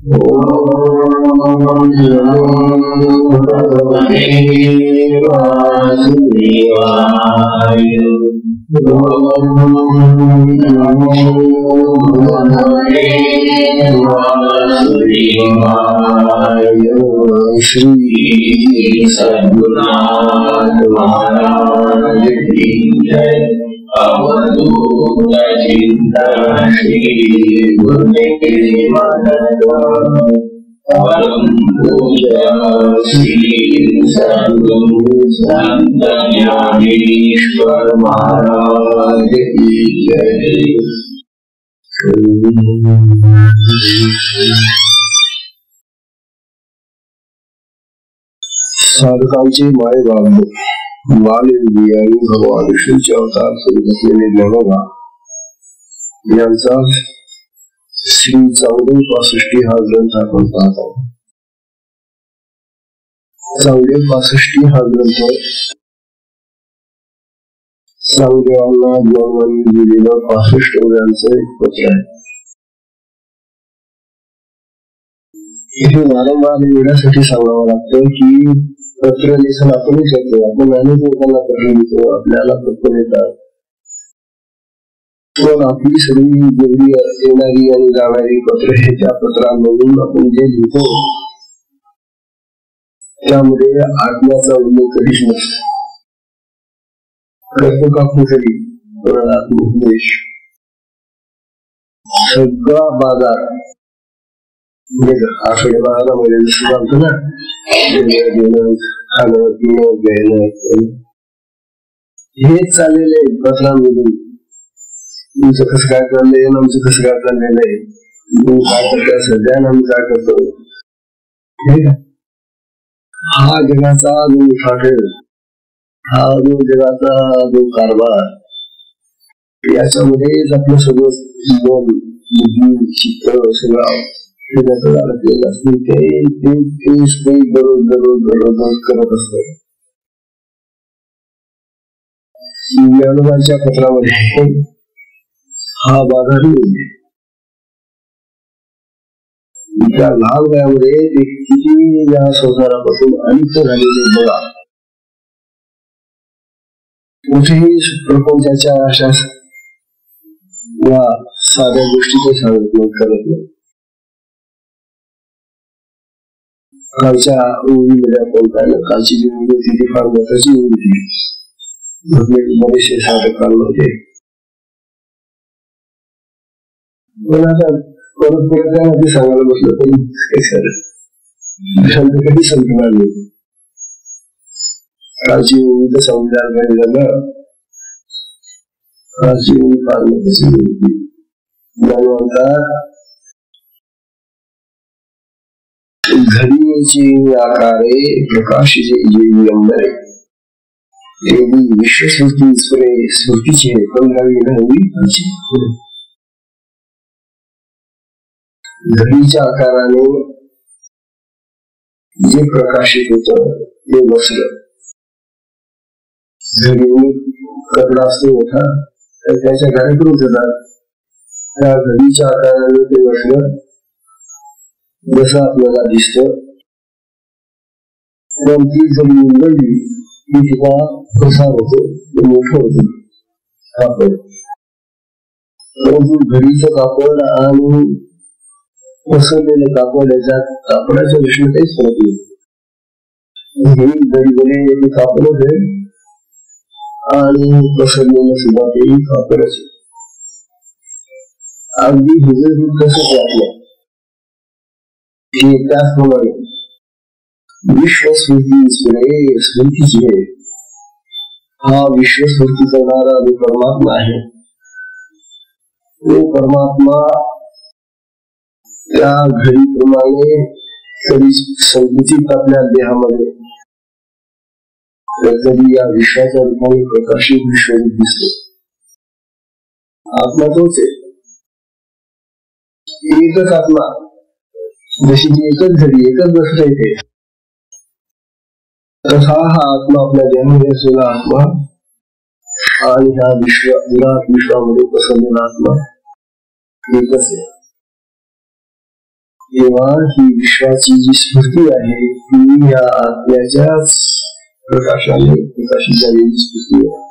श्री सद्गुरुनाथ महाराज की जय। अवधूत चिंतन श्री गुरुदेव परम पूज्य श्री सद्गुरु संत ज्ञानेश्वर महाराज की जय। साधकांचे मायबाप बालवियानी भगवान श्रीचे अवतार स्वरूप असलेले ज्ञानोबा यांचा श्री 1465 हा ग्रंथ आपण पाहत आहोत। 1465 हा ग्रंथ सावदेवांना ज्ञानवाणी दिलेलं 65 ओव्यांचं एक पत्र आहे। इथे वारंवार एवढ्यासाठी सांगावं लागतं की पत्र लेखन आपणच करतो, आपण अनेक लोकांना पत्र लिहितो, आपल्याला पत्र येतात, पण आपली सगळी जेवढी येणारी आणि जाणारी पत्र हे त्या पत्रांमधून आपण जे लिहितो त्यामध्ये आत्म्याचा उल्लेख कधीच नसतो। कर्तकाकुशली आत्मोपदेश सगळा बाजार आठवडे बाजारामध्ये जसं चालतो ना, देणं खाणं पिणं घेणं हेच चाललेलं आहे पत्रांमधून। तुमचं कसं काय चाललंय, आमचं कसं काय चाललेलं आहे, तुम्ही काय करताय सध्या, आम्ही काय करतो, हा जगाचा जो फाटल, हा जो जगाचा जो कारभार, याच्यामध्येच आपलं सगळं जीवन बुद्धी चित्त सगळं दररोज करत असतात। ज्ञानोबाच्या पत्रामध्ये हा बाधा त्या लहान वयामध्ये ते किती या संसारापासून अलिप्त झालेले बघा, कुठेही प्रपंचाच्या अशा या साध्या गोष्टी ते सांगत करत नाही। कालच्या ओळीमध्ये आपण पाहिलं, कालची जी ओळी होती ती फार महत्वाची ओळी होती, बरेचसे साधक काल होते, पण आता परत त्यांना ते सांगायला बसलं तरी काही शांत कधी संपणार नाही। कालची ओळी तर समजायला पाहिजे झालं, कालची ओळी फार महत्वाची होती। म्हणतात घडीचे आकारे प्रकाशचे जे विलंबरे देवी विश्वस्मृती स्फुरे स्मृतीचे 15वी घडीच्या आकाराने जे प्रकाशित होत ते वस्त्र, घडी कपडा असतो मोठा तर त्याच्या घराकडून जातात, त्या घडीच्या आकाराने ते वस्त्र जसं आपल्याला दिसत, पण ती जरी उघडली की तिचा प्रसार होतो, मोठं होतो कापड। परंतु घडीचं कापड आणि पसरलेलं कापड याच्यात कापडाच्या दृष्टीने काहीच फरक नाही। ही घडी कापडच आहे आणि पसरलेलं सुद्धा तेही कापडच आहे। अगदी हिजं तसंच वाटलं त्याचप्रमाणे विश्वस्मृती स्मृतीची आहे, हा विश्वस्मृती करणारा जो परमात्मा आहे, तो परमात्मा त्या घडीप्रमाणे कधी संकुचित आपल्या देहामध्ये, कधी या विश्वाच्या रूपाने प्रकाशित विश्वरूप दिसतो। आत्मा तोच आहे, एकच आत्मा, जशी की एकच घडी एकच वस्त्र येते, तसा हा आत्मा आपल्या देहामध्ये असलेला आत्मा आणि ह्या विश्वामध्ये पसरलेला आत्मा एकच आहे। तेव्हा ही विश्वाची जी स्फूर्ती आहे ती या आत्म्याच्याच प्रकाशाने प्रकाशित झालेली स्फूर्ती आहे.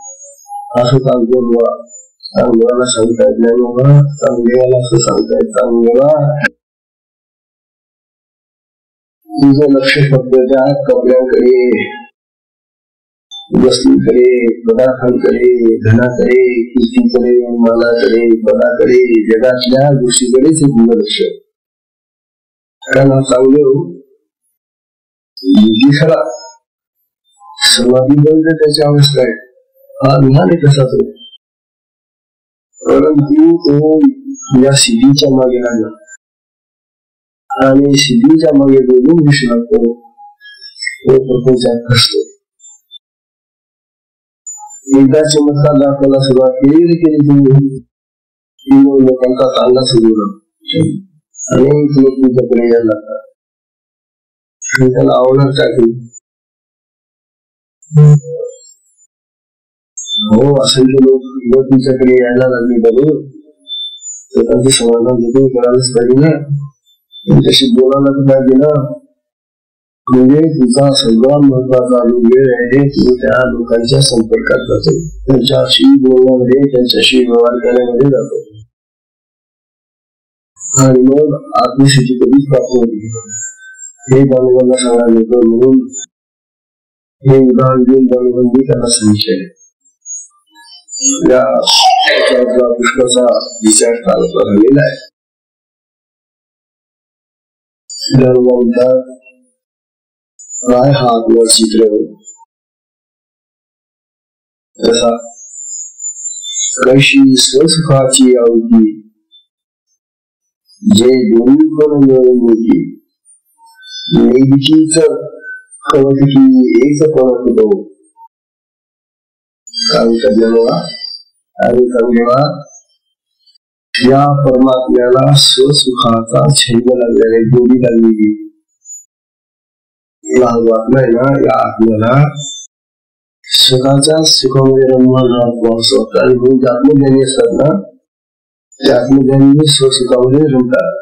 असं सांगतो चांगल्याला सांगतायत नाही बाबा, चांगल्याला असं सांगतायत चांगल्याला तुझं लक्ष फक्त त्या कपड्यांकडे, वस्तूंकडे, पदार्थांकडे, धनाकडे, कीर्तीकडे, मानाकडे, पदाकडे, जगातल्या गोष्टीकडेच तुझं लक्ष. कारण हा चांगलं खरा समाधीपर्यंत त्याची अवस्था आहे. हा निहाने कसाच आहे, परंतु तो या सिद्धीच्या मागे लागला आणि सिद्धीच्या मागे दोन दिवशी लागतो. तो प्रपंचात असतो. एकदा चमत्कार दाखवायला सुरुवात केली तुम्ही लोकांचा चांगला सुरू अनेक लोक तुमच्याकडे यायला लागतात. त्याला आवडणार काय हो असंख्य लोक तुमच्याकडे यायला लागले बरोबर, तर त्यांचं समाधान देखील करायलाच पाहिजे ना, त्यांच्याशी बोलायला पाहिजे ना. म्हणजे तुझा सगळा महत्वाचा वेळ आहे तू त्या लोकांच्या संपर्कात जातो, त्यांच्याशी बोलण्यामध्ये, त्यांच्याशी व्यवहार करण्यामध्ये जातो आणि मग आत्मस्थिती कधीच प्राप्त होती. हे बालवांना सांगायला होतं म्हणून हे उदाहरण देऊन बालबंदी त्यांना सांगितले. या पुष्पाचा विचार चालत राहिलेला आहे. काय हा आत्मा चित्र तसा कशी स्वसुखाची आवडी जे दोन्ही पण मिळून होती नेहमीच कळत की एक कळत होतो. आणि सांगेवा या परमात्म्याला स्वसुखाचा छंद लागलेला गोडी लागलेली आहे ना. या आत्म्याला स्वतःच्या सुखामध्ये रमवायला वाटतं आणि म्हणून आत्मज्ञानी असतात ना, त्या आत्मज्ञानी स्वसुखामध्ये रमतात.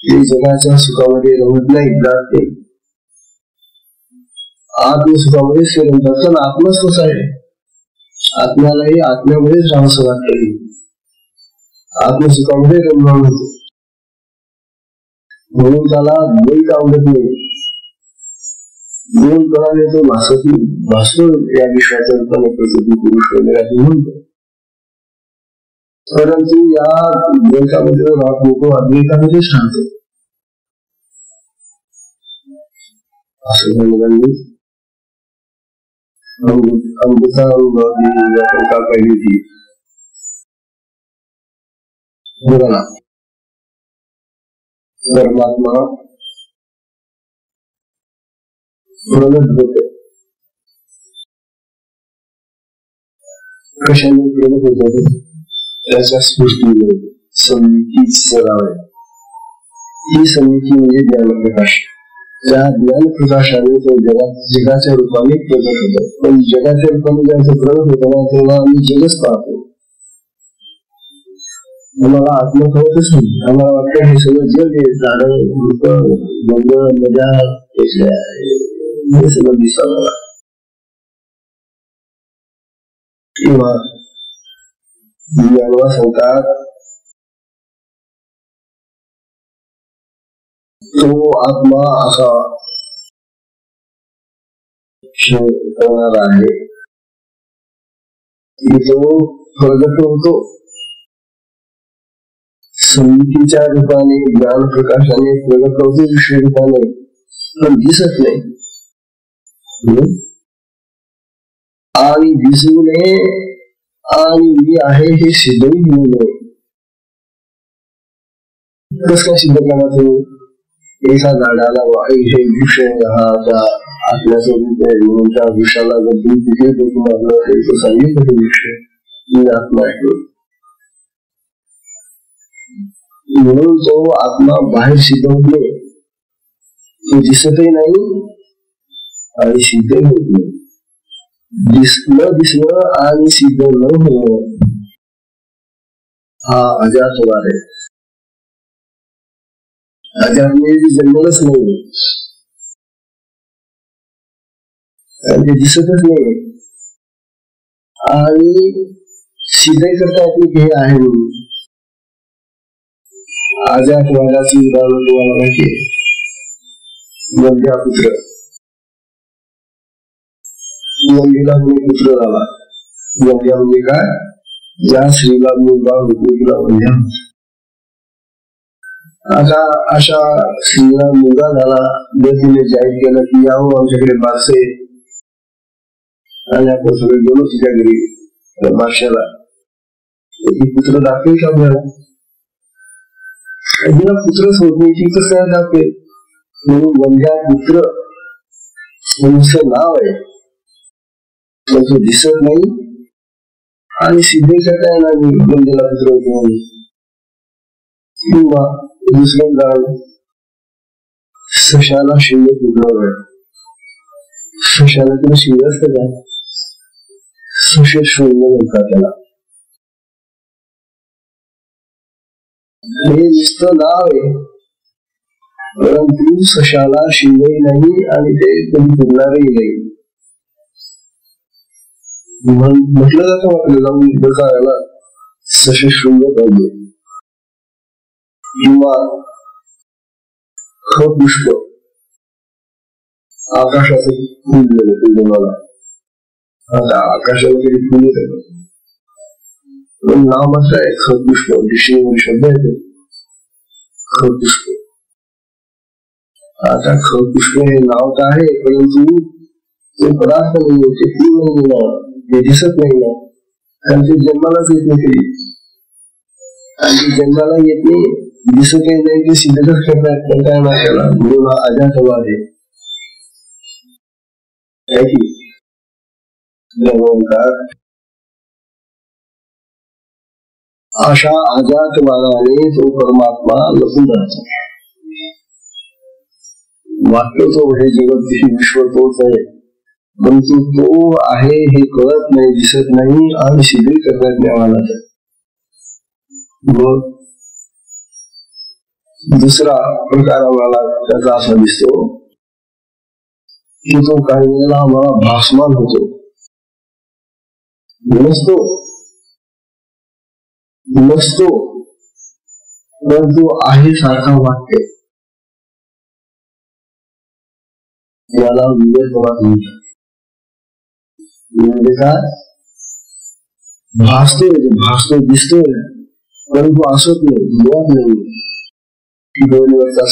ते जगाच्या सुखामध्ये रमत नाही, जात ते आत्मसुखामध्येच ते रमतात. पण आत्मा स्वतः आहे, आत्म्यालाही आत्म्यामध्येच राहावंसं वाटतं, आत्मसुखामध्ये रमणार होतो. म्हणून त्याला द्वैत आवडत नाही. दोन प्रमाणे तो भासतो या विश्वाच्या रूपाने प्रकृती पुरुष वगैरे म्हणतो. परंतु या द्वैतामध्ये राहत नको, अद्वैतामध्येच राहतो. असं मुलांनी अमृता अनुभव पहिली ती बघा परमात्मा प्रगट होते. कशाने प्रगट होत? त्याच्या स्फूर्तीने समितीच सराव आहे. ही समिती म्हणजे ज्ञानप्रकाश. त्या ज्ञानप्रकाशाने तो जगाच्या रूपाने प्रगट होतो. पण जगाच्या रूपाने ज्याचं प्रगट होतं ना, तेव्हा आम्ही जगच पाहतो. आम्हाला आत्मा कळतच नाही. आम्हाला वाटतं हे सगळं जग आहे, झाडं, मंगळ, मजा, हे सगळं दिसतं मला. किंवा ज्ञानवा सांगतात तो आत्मा असा करणार आहे की तो प्रगट होतो समितीच्या रूपाने, ज्ञान प्रकाशाने प्रगट होतो विषय रूपाने, पण दिसत नाही. आणि दिसू नये आणि मी आहे हे सिद्धही होऊ नये. कस काय सिद्ध करा? तो एका झाडाला हे विषय हा आपल्याचा रूप आहे म्हणून त्या विषयाला जर दूध दिले तर तुम्हाला तो सांगितलं तो विषय मी आत्मा आहे म्हणून तो आत्मा बाहेर सिद्ध होत नाही, तो दिसतही नाही आणि सिद्धही होत नाही. दिसणं आणि सिद्ध न होणं हा अजातवाद आहे. अध्यात्म जन्मलंच नाही, ते दिसतच नाही आणि सिद्ध करता येते की हे आहे म्हणून. अजातवादाची उदाहरण तुम्हाला माहिती आहे. वंद्या पुत्र, वंदीला पुत्र झाला. वंद्या म्हणजे काय? ज्या स्त्रीला मुलगा होतो तिला वंद्या. आता अशा स्त्रीला मुलगा झाला, तिने जाहीर केलं की यावं आमच्याकडे बारसे, आणि आपण सगळे गेलो तिच्या घरी बादशाला. पुत्र दाखवेल का आपल्याला? तिला पुत्रच होत नाही, ती कसं काय दाखवेल? म्हणून वंद्या पुत्र तुमचं नाव आहे, पण तो दिसत नाही आणि सिद्ध करता येणार नाही वंद्याला पुत्र होतो म्हणून. किंवा दुसरं उदाहरण, सशाला शिंग फुटणार आहे. सशाला तुला शिंग असतं का? सशे शून्य म्हणतात त्याला. हे नुसतं नाव आहे, परंतु सशाला शिंगही नाही आणि ते कधी फुटणारही नाही. म्हटलं जातं वाटलं जाऊन बघायला सशे शृंग पाहिजे. किंवा पुष्प आकाशाचं फुल झालं तुम्हाला. आता आकाशाला कधी फुल येतं, पण नाव मात्र आहे खपुष्प. डिक्शनरी शब्द आहे खपुष्प. आता खपुष्प हे नाव तर आहे, परंतु तो पदार्थ नाही, ते फुल नाही ना, ते दिसत नाही ना, कारण ते जन्मालाच येत नाही कधी. आणि जन्माला येत नाही, दिसत नाही, ते सिद्धच करतात. पण काय ना त्याला म्हणून हा अजातवाद आहे. अशा अजातवादाने तो परमात्मा लपून जातो. वाटतो तो हे जगत विश्व तोच आहे, परंतु तो आहे हे कळत नाही, दिसत नाही आणि सिद्ध करण्यात नाही आला. मग दुसरा प्रकार आम्हाला त्याचा असा दिसतो की तो काही वेळेला आम्हाला भासमान होतो. नसतो परंतु आहे सारखा वाटते. याला विवेकवाद म्हणतात. म्हणजे काय? भासतो दिसतोय परंतु असत नाही, मुळात नाही. दोरीवरचा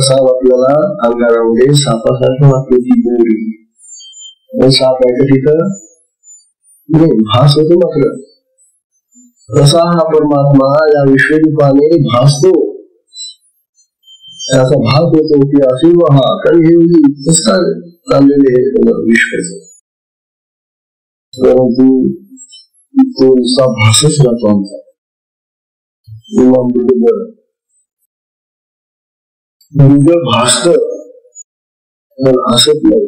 साप आपल्याला अंगारामध्ये सापासारखं वाटतो. ती दोरी साप आहे का तिथं नाही, भास होतो. मात्र तसा हा परमात्मा या विश्वरूपाने भासतो, त्याचा भाग होतो की असेल हा. कारण हे कसं चाललेले आहे विश्वाचं, परंतु तो नुसता भासच राहतो आमचा. भासत पण असत नाही,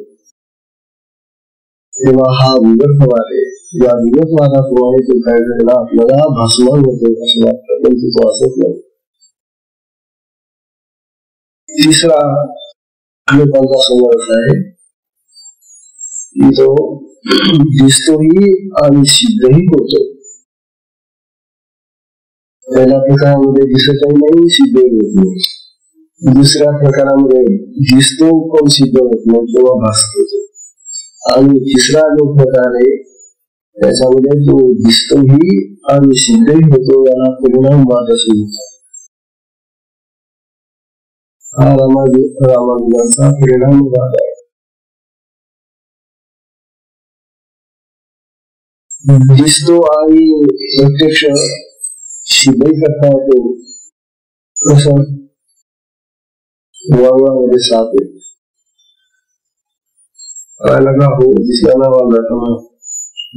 तेव्हा हा विवेकवाद आहे. या विवेकवादाप्रमाणे तो काय झालेला आपल्याला भासमान होतो असं वाटतं, पण तो असत नाही. तिसरा लोकांचा समज आहे की तो दिसतोही आणि सिद्धही होतो. पहिल्या प्रकारामध्ये दिसतही नाही, सिद्धही होत नाही. दुसऱ्या प्रकारामध्ये दिसतो पण सिद्ध होत नाही किंवा भासतो. आणि तिसरा जो प्रकार आहे त्याच्यामध्ये तो दिसतोही आणि सिद्धही होतो, याला परिणामवाद असे म्हणतात. हा रामानुजांचा परिणामवाद आहे. दिसतो आणि प्रत्यक्ष सिद्ध करता येतो. कसं? वळवामध्ये साप आहे, कळायला का? हो, दिसला वाजला का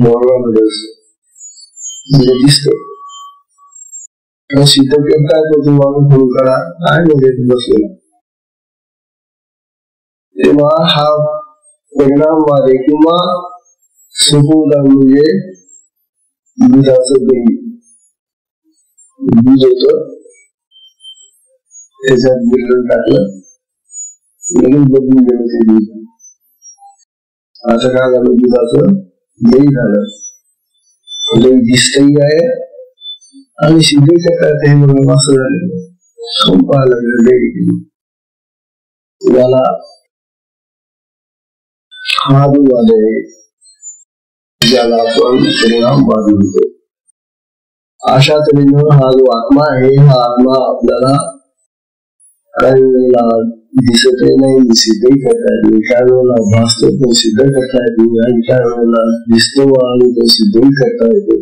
वळवामध्ये असतो, दिसतो. सिद्ध करता येतो तो मागून फोन करा काय म्हणजे बसलेला. तेव्हा हा परिणामवाद आहे. किंवा सोपं उदाहरण म्हणजे दुधाचं दही. बीज होतं, त्याच्यात गिरलं टाकलं, लगेच बदलून गेलं ते बीज. आता काय झालं, दुधाचं दही झालं, दही दिसतही आहे आणि शिजही करता येते म्हणून असं झालेलं. संपायला लागलं दही. याला हादूवाद आहे, ज्याला आपण परिणाम बाजू म्हणतो. अशा तऱ्हेनं हा जो आत्मा आहे, हा आत्मा आपल्याला काही वेळेला दिसतही नाही, सिद्धही करता येत नाही, काही वेळेला भासतो तो सिद्ध करता येत नाही, आणि काही वेळेला दिसतो आणि तो सिद्धही करता येतो.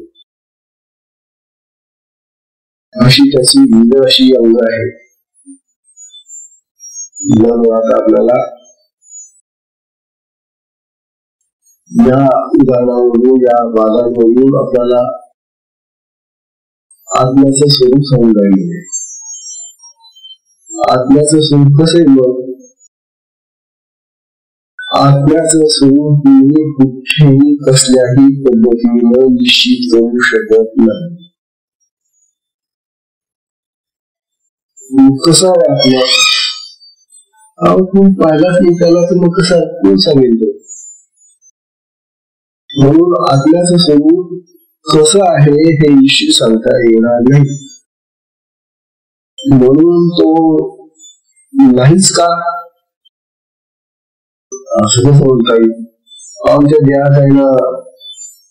अशी त्याची विविध अशी अंग आहे. म्हणून आता आपल्याला या उदाहरणावरून, या वादांवरून आपल्याला आत्म्याचं स्वरूप समजायला. आत्म्याचं स्वरूप कसं आहे? मग आत्म्याचं स्वरूप मी कुठेही कसल्याही पद्धतीनं निश्चित करू शकत नाही. कसा आहे आत्मा? आपण पाहिलाच नाही त्याला, तर मग कसा कोण सांगेल? म्हणून आत्म्याचं स्वरूप कसं आहे हे निश्चित सांगता येणार नाही. म्हणून तो नाहीच का असं कसं म्हणता येईल? आमच्या देहात आहे ना,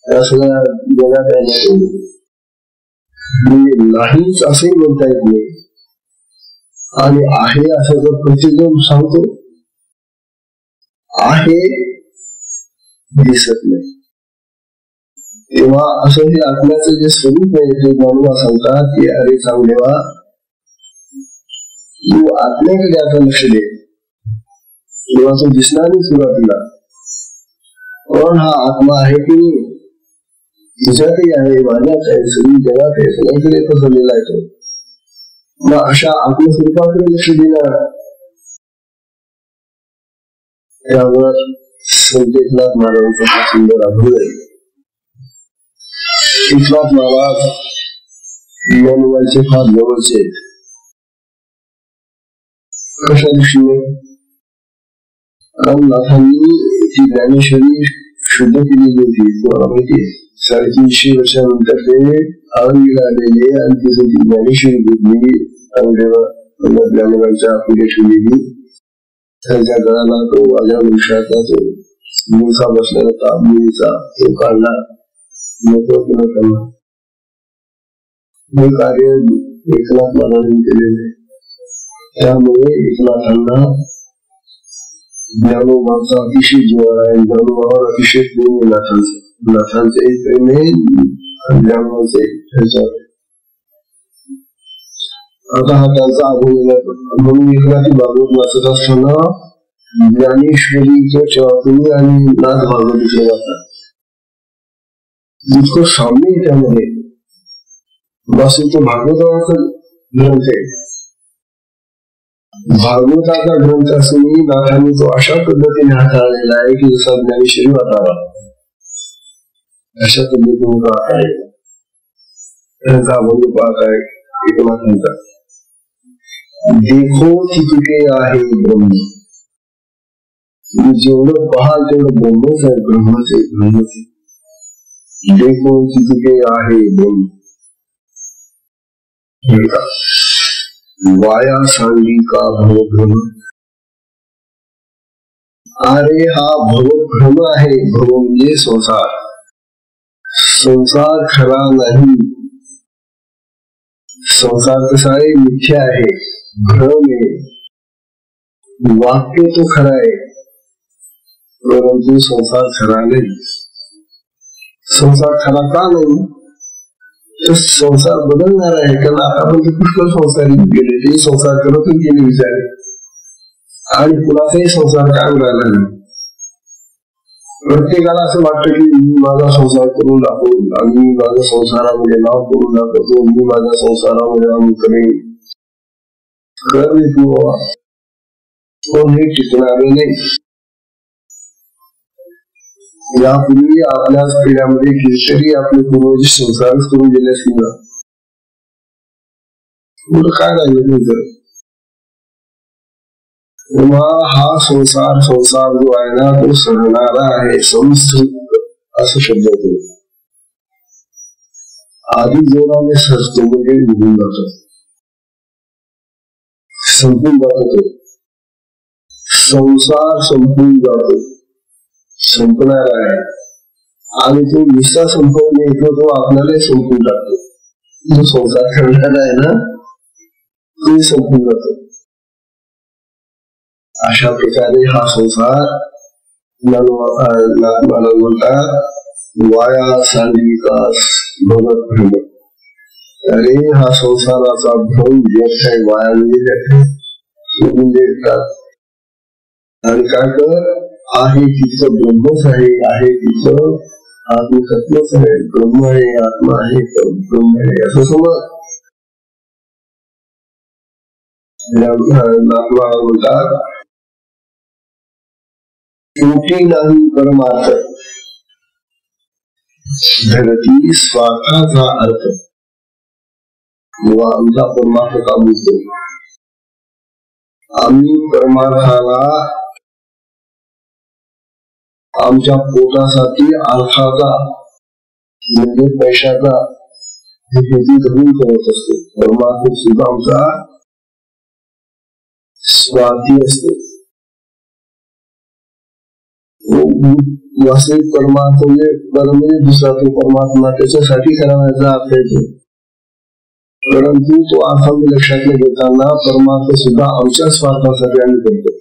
त्या सगळ्या जगात आहे ना, म्हणजे नाहीच असंही म्हणता येत नाही, आणि आहे असं जर प्रत्येकजण सांगतो, आहे दिसत नाही. तेव्हा असं हे आत्म्याचं जे स्वरूप आहे ते म्हणून सांगतात की अरे चांगलेवा, तू आत्म्याकडे आता लक्ष दे. तेव्हा तो दिसणार नाही सुरुवातीला, पण हा आत्मा आहे की तुझ्यातही आहे, माझ्यात आहे, सगळी जगात आहे, सगळ्यांकडे पसरलेला आहे. मग अशा आत्मस्वरूपाकडे लक्ष देणार. त्यावर संत एकनाथ महाराजांचा सुंदर अनुभव आहे. एकनाथ महाराज ज्ञानोबांचे फार जवळचे आहेत. कशा दृष्टीने? कारण नाथांनी ती ज्ञानेश्वरी शुद्ध केलेली होती. तुम्हाला माहिती आहे, 350 वर्षानंतर ते आळंदीला आलेले आणि तिथे ती ज्ञानेश्वरी घेतली. ज्ञानोबांच्या पुढे ठेवलेली. त्यांच्या गळाला तो माझ्या वृक्षाचा तो मुळसा बसलेला होता, मुळीचा तो काढला, मोकळं केलं त्यांना. हे कार्य एकनाथ महाराजांनी केलेले. त्यामुळे एकनाथांना ज्ञानोबाचा अतिशय जीवन आहे. ज्ञानोबावर अतिशय प्रेम आहे नाथांचं. नाथांचे प्रेम आहे ज्ञानोबाचे त्याच्यावर. आता हा त्यांचा अनुभव. म्हणून एकनाथी भागवत वाचत असताना ज्ञानेश्वरीचं चौथुनी आणि नाथ भागवतीचं वाचतात. इतकं साम्य त्यामध्ये. वास्तविक तो भागवताचा ग्रंथ आहे. भागवताचा ग्रंथ असूनही नाथांनी तो अशा पद्धतीने हाताळलेला आहे की जसा ज्ञानेश्वरी वाचावा अशा पद्धतीने तो हाताळलेला. त्यांचा अनुभव पाहत आहे एकनाथांचा. देखो तिथे आहे ब्रह्म. जेवढं पाहाल तेवढं ब्रह्मच आहे, ब्रह्मच आहे, ब्रह्मच आहे. देखो तिथे आहे ब्रह्म. वाया सांगी का भवभ्रम. अरे हा भवभ्रम आहे. भव म्हणजे संसार. संसार खरा नाही. संसार कसा आहे? मिथ्या आहे, भ्रम आहे. वाक्य तो खरा आहे, परंतु संसार खरा नाही. संसार खरा का नाही? तर संसार बदलणार आहे. कारण आतापर्यंत पुष्कळ संसारी गेले, ते संसार करतच गेले विचारे, आणि कुणाचाही संसार कायम राहिला नाही. प्रत्येकाला असं वाटतं की मी माझा संसार करून दाखवू, आणि मी माझ्या संसारामध्ये नाव करून दाखवतो, मी माझ्या संसारामध्ये आम्ही करेन. कर नाही तू बाबा, पण हे टिकणारे नाही. यापूर्वी आपल्या पिढ्यामध्ये कितीतरी आपले पूर्वज संसारच करून गेले असतील ना. काय राहिलं तुझं? तेव्हा हा संसार जो आहे ना तो सडणारा आहे, संस्कृत असं शब्द येतो. आधी जोराने सरतो म्हणजे निघून जातो, संपून जातो. तो संसार संपून जातो, संपणार आहे. आणि तो निस्ता संपवणे येतो, तो आपल्याला संपून जातो. जो संसार करणार आहे ना ते संपून जातो. अशा प्रकारे हा संसार मला म्हणतात वाया सांगिकास भगत भ्रम. अरे हा संसाराचा भ्रम व्यर्थ आहे, वाया सोडून देतात. आणि काय कर, आहे तिथं ब्रह्मच आहे तिथं आत्मसत्वच आहे, ब्रह्म आहे, आत्मा आहे, ब्रह्म आहे असं समज. म्हणतात कोटी नाही परमार्थ धरती स्वार्थाचा अर्थ. आमचा परमार्थ का बुजतो? आम्ही परमार्थाला आमच्या पोटासाठी अर्थाचा म्हणजे पैशाचा हेतू धरून करत असतो. परमार्थ सुद्धा आमचा स्वार्थी असतो. वास्तविक परमार्थ म्हणजे दुसरा तो परमात्मा त्याच्यासाठी करायचा अर्थ येतो. परंतु तो अर्थ आम्ही लक्षात न घेताना परमार्थ सुद्धा आमच्या स्वार्थासाठी आम्ही करतो.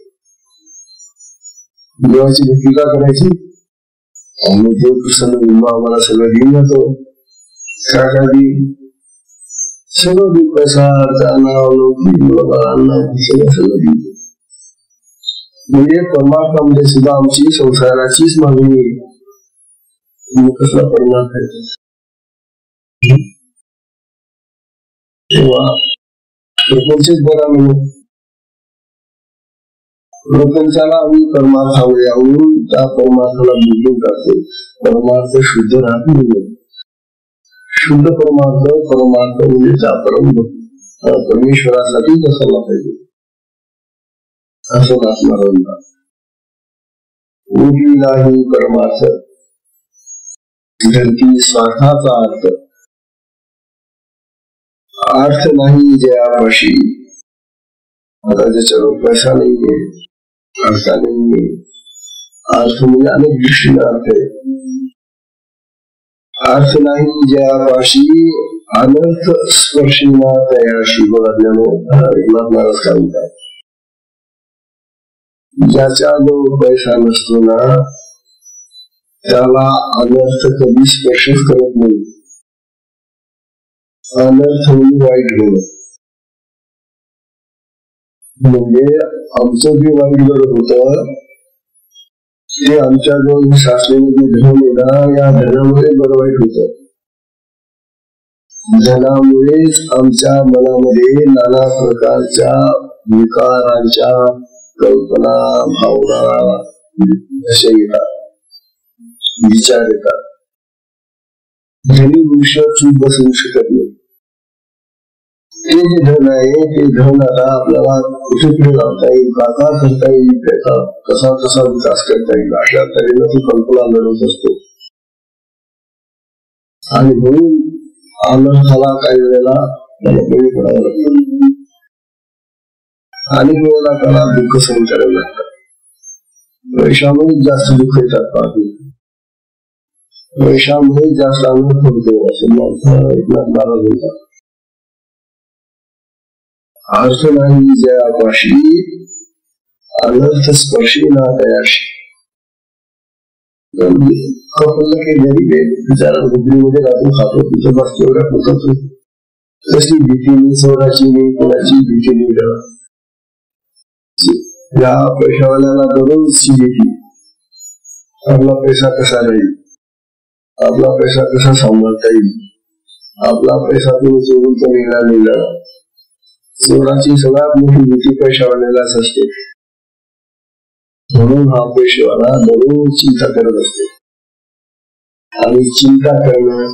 देवाची भक्ती का करायची? आम्ही देव प्रसन्न आम्हाला सगळं घेऊन जातो. त्यासाठी सगळं पैसा सगळं म्हणजे परमार्थामध्ये सुद्धा आमची संसाराचीच मागणी कसला परमार्थ आहे. तेव्हा प्रपंचच बरा म्हणून प्रपंचाला आम्ही परमार्थावर यावून त्या परमार्थाला बिघडून टाकतो. परमार्थ शुद्ध राहत नाही. शुद्ध परमार्थ म्हणजे त्या परमेश्वरासाठी असायला पाहिजे असं असणार. उरलेलाही परमार्थ धरती स्वार्थाचा अर्थ नाही जयापाशी. आता ज्याच्यावर पैसा नाहीये, अर्थ नाहीये, अर्थ म्हणजे अनेक दृष्टीने अर्थ आहे. अर्थ नाही जयापाशी अनर्थ स्पर्शीना तयाशी. महाराज सांगतात ज्याच्याजवळ पैसा नसतो ना त्याला अनर्थ कधी स्पर्शच करत नाही. अनर्थ म्हणजे वाईट होणं. म्हणजे आमचं जे वाईट घडत होत ते आमच्याजवळ सासलेलं जे धन आहे ना या धनामुळे बरं वाईट होत. धनामुळेच आमच्या मनामध्ये नाना प्रकारच्या विकारांच्या कल्पना भावना अशा येतात, विचार येतात. धनी मनुष्य चूक बसवू शकत नाही. ते जे धन आहे ते धन आता आपल्याला कुठे कुठे लावता येईल, कसा करता येईल, त्याचा कसा विकास करता येईल अशा तऱ्हेनं तो कल्पना लढवत असतो. आणि म्हणून अनर्थाला काही वेळेला त्याला बळी पडावं लागतं. अनेक वेळेला त्याला दुःख सहन करावं लागतं. पैशामुळे जास्त दुःख येतात. पाहतो पैशामुळे जास्त अनर्थ होतो असं नाराज होतात. अर्थ नाही जयापाशी अनर्थ स्पर्शी ना तयाशी. आपल्याला काही गरीब आहे बिचारा बुद्धीमध्ये राहून खातो तिथं बस एवढ्या होतात. कसली भीती नाही, सोडाची नाही, कोणाची भीती नाही. या पैशावाल्याला दररोजची भीती, आपला पैसा कसा राहील, आपला पैसा कसा सांभाळता येईल, आपला पैसा तुम्ही सोडून तर निघालेला. चोराची सगळ्यात मोठी भीती पैशावाल्यालाच असते. म्हणून हा पैशावाला दररोज चिंता करत असते. आणि चिंता करणं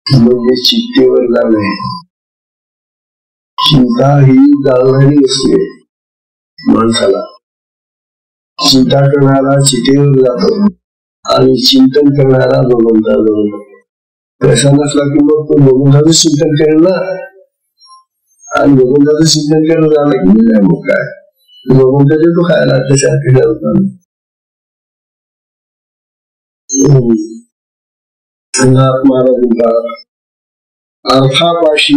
म्हणजे चित्तेवर जाणे. चिंता ही जाणणारी असते माणसाला. चिंता करणारा चितेवर जातो आणि चिंतन करणारा भगवंताजवळ जातो. पैसा नसला की मग तो भगवंताचं चिंतन करेल ना, आणि भगवंताचं चिंतन करायला झालं की नाही मग काय भगवंताचे तो खायला त्याच्यासाठी जातात. महाराज म्हणतात अर्थापाशी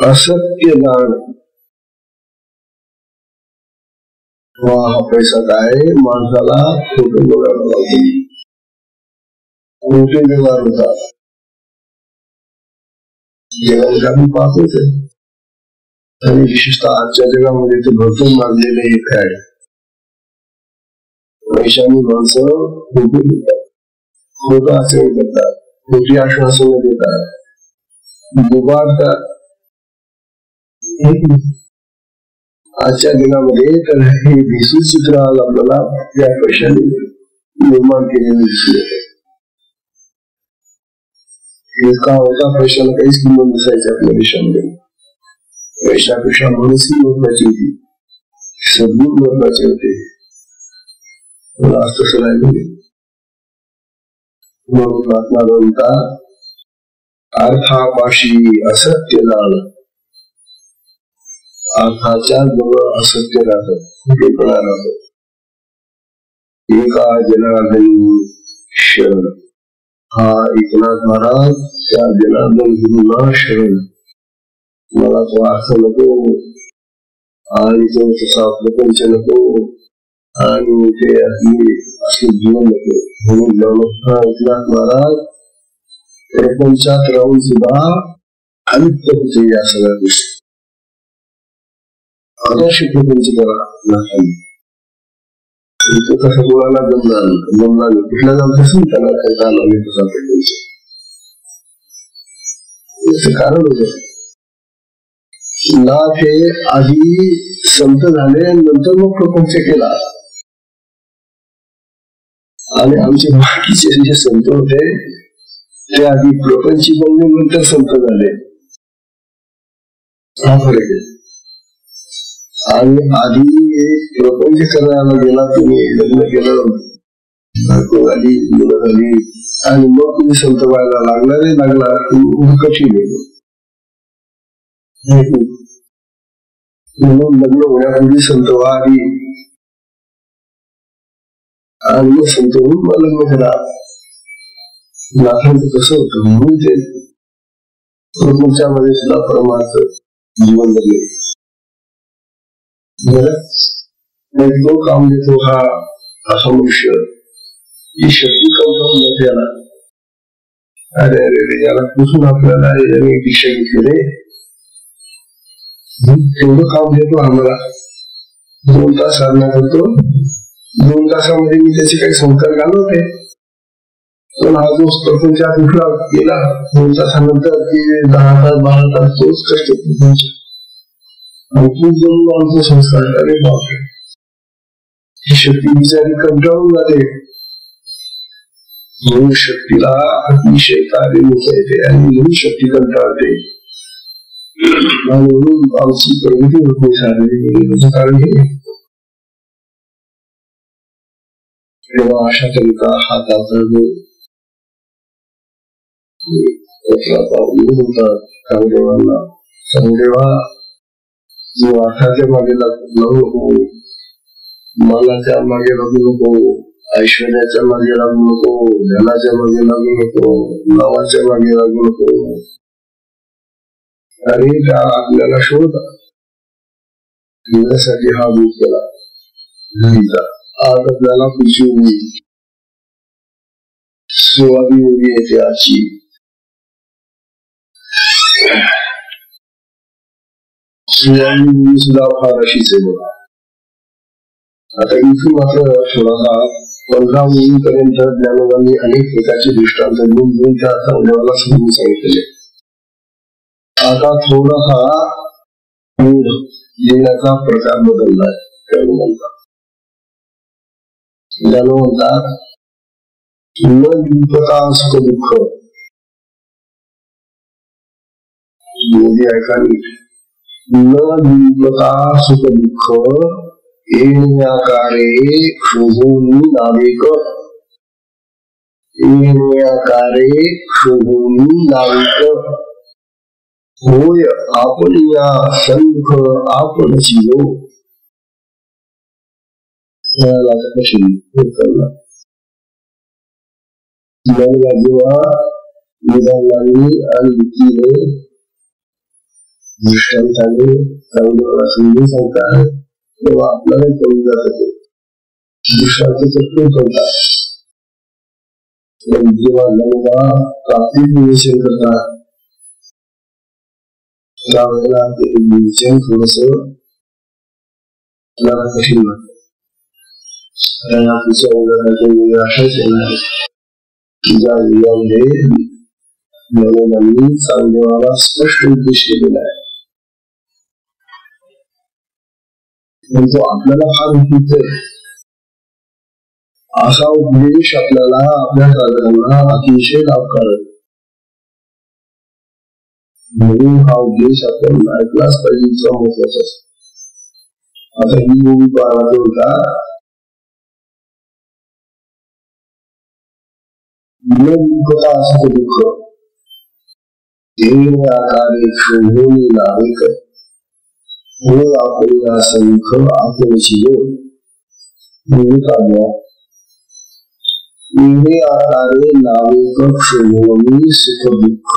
असत्य दान. हा पैसा काय माणसाला खोटं बोलायला लावतो, खोटे व्यवहार होतात. जगामध्ये आपण पाहतोच आहे, आणि विशेषतः आजच्या जगामध्ये ते भरपूर मानलेले एक आहे. पैशाने माणसं खोटे देतात, खोटं आचरण करतात, खोटी आश्वासनं देतात, दुबारतात. आजच्या जगामध्ये तर हे भेसूळ चित्र आज आपल्याला या पैशाने निर्माण केलेलं दिसून येते. एका होता पैशाला काहीच किंमत नसायची आपल्या देशामध्ये. पैशापेक्षा माणूसही महत्वाची होती, सद्गुण महत्वाचे होते. मला आज तसं राहिलं म्हणून महात्मा म्हणतात अर्थापाशी असत्य जाण. अर्थाच्या जवळ असत्य राहतं, खोटेपणा राहतो. एका जनार्दनी शरण. हा एकनाथ महाराज त्या जनार्दन गुरुना शरण. मला तो अर्थ नको आणि तो तसा प्रपंच नको आणि ते असे जीवन नको म्हणून एकनाथ महाराज प्रपंचात राहून सुद्धा अलिप्त होते या सगळ्या गोष्टी. आदर्श प्रपंच करा नाही तो कसा कोणाला जमणार कुठल्या जामपासून त्याला करता आला नाही तसा प्रपंच. याचं कारण होतं नाथ हे आधी संत झाले नंतर मग प्रपंच केला, आणि आमचे बाकीचे जे संत होते ते आधी प्रपंची बनले नंतर संत झाले. हा फरक आहे. आणि आधी प्रपंच करायला गेला, तुम्ही लग्न केलं, बायको झाली, मुलं झाली, आणि मग तुम्ही संत व्हायला लागला कठीण आहे. म्हणून लग्न होण्यापूर्वी संत व्हा आधी, आणि मग संत होऊन मग लग्न करा. नाथांचं कसं होतं म्हणून ते प्रपंचामध्ये सुद्धा परमार्थ जीवन जगले. तो काम देतो हा असा मनुष्य ही शक्ती कमवून त्याला अरे अरे याला पुसून आपल्याला दीक्षा घेतली रे, तेवढं काम देतो आम्हाला. 2 तास साधना करतो, 2 तासामध्ये मी त्याचे काही संस्कार घालवते, पण हा जो प्रपंचात उठला गेला 2 तासानंतर ते 10 तास 12 तास तोच कष्ट प्रपंच आणि खूप जणून आमचे संस्कार. अरे बापरे, ही शक्ती बिचारी कंटाळून जाते. म्हणून शक्तीला अतिशय कार्य होता येते आणि म्हणून शक्ती कंटाळते, आणि म्हणून आमची प्रगती होत नाही साधने. कारण हे तेव्हा अशा करिता हाताचा जो होतात कामदेवांना, कामदेवा जो अर्थाच्या मागे लागू नको, मानाच्या मागे लागू नको, ऐश्वर्याच्या मागे लागू नको, धनाच्या मागे लागू नको, नावाच्या मागे लागू नको. आणि त्या आपल्याला शोध घेण्यासाठी हा दूध केला. आज आपल्याला खुशी होईल, स्वादी होती येते आजची. सुद्धा फार अशीच आहे बघा. आता इथून मात्र थोडासा 15 पर्यंत ज्ञानोबांनी अनेक प्रकारचे दृष्टांत देऊन त्या चांगल्याला समजून सांगितलेले. आता थोडासा लिहिण्याचा प्रकार बदललाय. ज्ञानो म्हणतात न विपता सुख दुःख. मोदी ऐका न लिप्यता सुख दुःख येण्याकारे शोभून नाविक येण्याकारे शोभून नाविक होय आपल्या सन्मुख आपण शिव जेव्हा विधानांनी आणि युक्तीने दृष्टांताने चांगल्याला समजून सांगतात तेव्हा आपल्याला कळून जात होते दृष्टांत तत्व करतात जेव्हा नववा प्राप्तीत निवेशन करतात त्यावेळेला ते निवेशन थोडस आपल्याला कठीण वाटत पुढच्या उदाहरणाचे अशाच येणार ज्या वेळामध्ये नवनांनी चांगदेवाला स्पष्ट उद्देश केलेला आहे तो आपल्याला फार उपयुक्त आहे असा उपदेश आपल्याला आपल्या साधकांना अतिशय लाभकारक म्हणून हा उपदेश आपण ऐकलाच पाहिजे इतका महत्वाचा असतो आता ही मूवी पाहण्याचा होता नियमितता असतो दुःख आकारे शोभून नाविक हो आपल्या संख आपण शिव आकारे नाविक शोभून सुख दुःख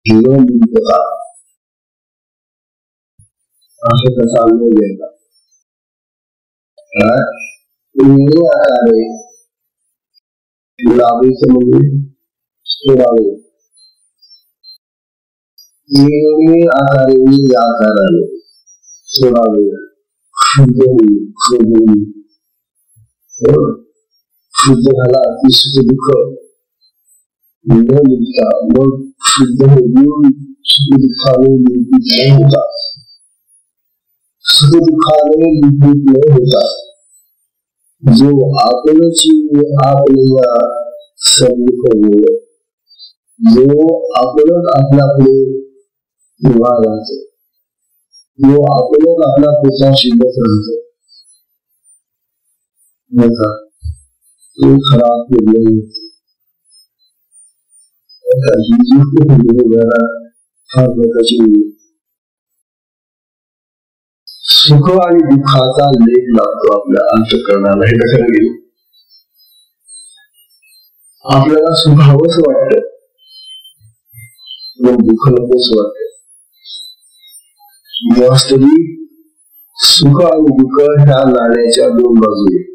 नियमितता असं त्याचा अनुभव घ्यायचा आकारे नाविक म्हणजे सोडावे आकारे आकाराने सोडावे शुद्ध झाला की सुख दुःख न निघता मग शुद्ध होऊन सुख दुःखाने लिपित न होता सुख दुःखाने लिपित न होता जो आपणची आपल्या सन्मुख होय जो आपणच आपल्याकडे उभा राहतो जो आपणच आपला पुढचा शिल्लक राहतो तो खरा निर्णय ही जी फार महत्वाची सुख आणि दुःखाचा लेख लागतो आपल्या अंतःकरणाला हे लक्षात घेऊ आपल्याला सुख हवंच वाटत पण दुःख नकोच वाटत वास्तविक सुख आणि दुःख ह्या नाण्याच्या दोन बाजू आहेत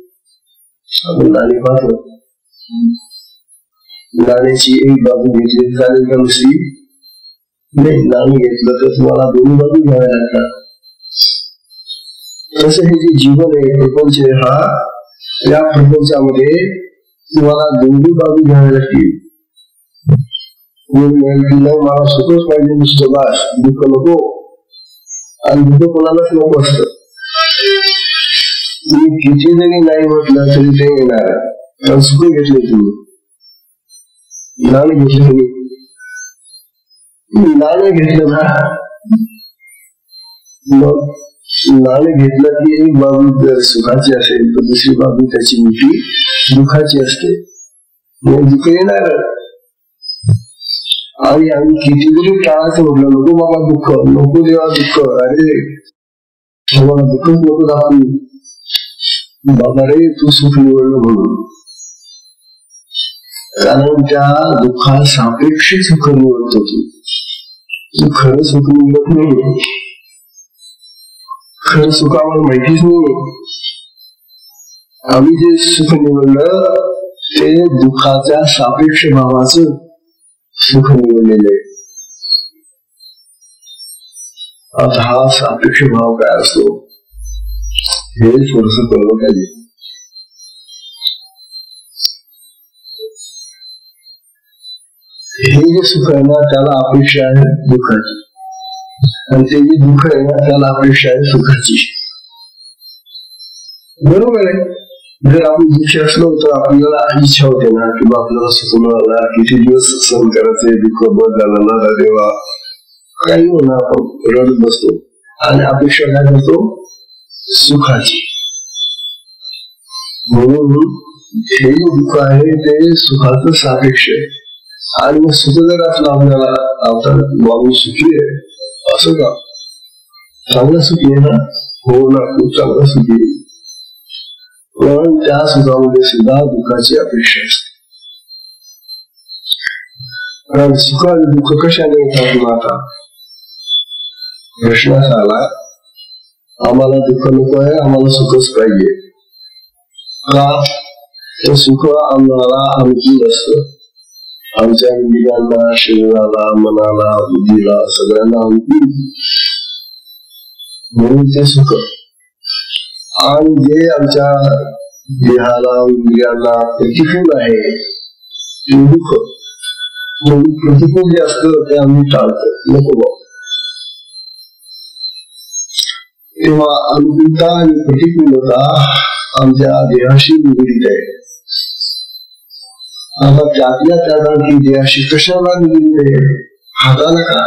आपण नाणी पाहतो नाण्याची एक बाजू घेतली चालेल का दुसरी नाही नाणी घेतलं तर तुम्हाला दोन्ही बाजू घ्याव्या लागतात तसं हे जे जीवन आहे प्रपंच हा या प्रपंचामध्ये तुम्हाला दोन्ही बाजू घ्याव्या लागतील मला सुखच पाहिजे नुसतं बास दुःख नको आणि दुःख कोणालाच नको असत तुम्ही किती जरी नाही म्हटलं तरी ते येणार कारण सुख घेतले तुम्ही नाणे घेतले तुम्ही नाणे घेतलं ना मग नाणे घेतलं की एक बाजू जर सुखाची असेल तर दुसरी बाजू त्याची मिठी दुःखाची असते मग दुःख येणार आणि आम्ही किती जरी टाळायचं म्हटलं नको बाबा दुःख नको देवा दुःख अरे तुम्हाला दुःखच नको दाखवू बाबा रे तू सुख निवडलं म्हणून कारण त्या दुःखात सापेक्ष सुख निवडतो तू खरं सुख निवडत नाही खरं सुख आम्हाला माहितीच नाही आम्ही जे सुख निवडलं ते दुःखाच्या सापेक्ष भावाचं सुख निवडलेलं आहे आता हा सापेक्ष भाव काय असतो हे थोडस कळलं पाहिजे हे जे सुख आहे ना त्याला अपेक्षा आहे दुःखाची आणि ते जे दुःख आहे ना त्याला अपेक्षा आहे सुखाची बरोबर आहे जर आपण दुःखी असलो तर आपल्याला इच्छा होते ना किंवा आपल्याला सुख मिळाला किती दिवस सहन करायचे दुःख बंद झाला ना देवा काही म्हणा आपण रडत बसतो आणि अपेक्षा काय करतो सुखाची. म्हणून हे दुःख आहे ते सुखाचं सापेक्ष आहे. आणि मग सुख जर असलं आपल्याला आता माणूस सुखी आहे असं का, चांगलं सुखी आहे ना, हो ना, खूप चांगलं सुखी आहे. पण त्या सुखामध्ये सुद्धा दुःखाची अपेक्षा असते. कारण सुख आणि दुःख कशाने येतात ना, आता प्रश्न असा आला, आम्हाला दुःख नको आहे, आम्हाला सुखच पाहिजे. का तर सुख आम्हाला अनुकूल असतं, आमच्या इंद्रियांना, शरीराला, मनाला, बुद्धीला सगळ्यांना अनुकूल, म्हणून ते सुख. आणि जे आमच्या देहाला, इंद्रियांना प्रतिकूल आहे ते दुःख. म्हणून प्रतिकूल जे असतं ते आम्ही टाळतो, नको बा. तेव्हा अनुकूलता आणि प्रतिकूलता आमच्या देहाशी निगडीत आहे. आता त्यातल्या त्यात आणखी देहाशी कशाला निगडीत आहे, हाताला का,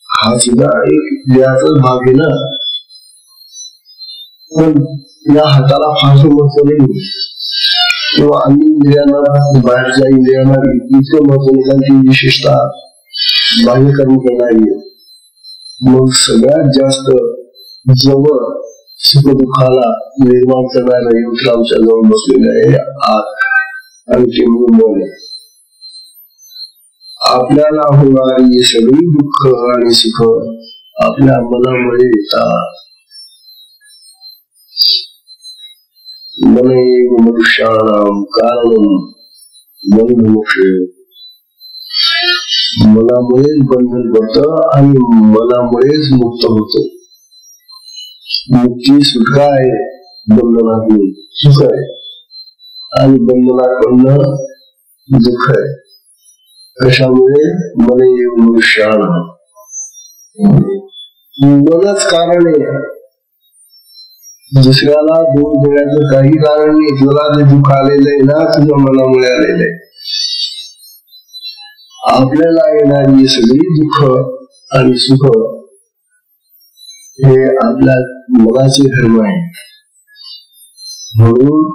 हा सुद्धा एक देहाचाच भाग आहे ना. पण या हाताला फारसं महत्व नाही किंवा अन्य इंद्रियांना, बाहेरच्या इंद्रियांना इतकं महत्व नाही, त्यांची विशेषतः बाह्य कर्म करणारी. मग सगळ्यात जास्त जवळ सुख दुःखाला निर्माण करणारा यंत्र आमच्या जवळ बसलेलं आहे आत, आणि ते मन आहे. आपल्याला होणारी सगळी दुःख आणि सुख आपल्या मनामुळे येतात. मन एव मनुष्याणां कारणं बंधमोक्षे. मनामुळेच बंधन पडतं आणि मनामुळेच मुक्त होतो. मुक्ती सुख आहे, बंधनातून सुख आहे, आणि बंधनाकडनं दुःख आहे. कशामुळे मन एव मनुष्याणां, मनच कारण आहे, दुसऱ्याला दोष देण्याचं काही कारण नाही. तुला जे दुःख आलेलं आहे ना, तुझ्या मनामुळे आलेलं आहे. आपल्याला येणारी सगळी दुःख आणि सुख हे आपल्या मनाचे धर्म आहे. म्हणून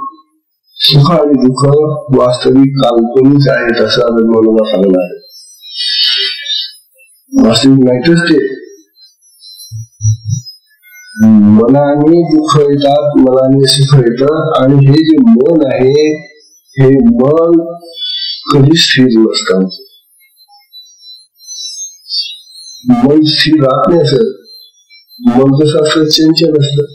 सुख आणि दुःख वास्तविक काल्पनिक आहेत असं मला सांगणार आहे. वास्तविक नाहीतच ते. मनाने दुःख येतात, मनाने सुख येतं, आणि हे जे मन आहे हे मन कधी स्थिर नसतं. मन स्थिर राहत नाही. असं मन कसं असतं, चंचल असतं.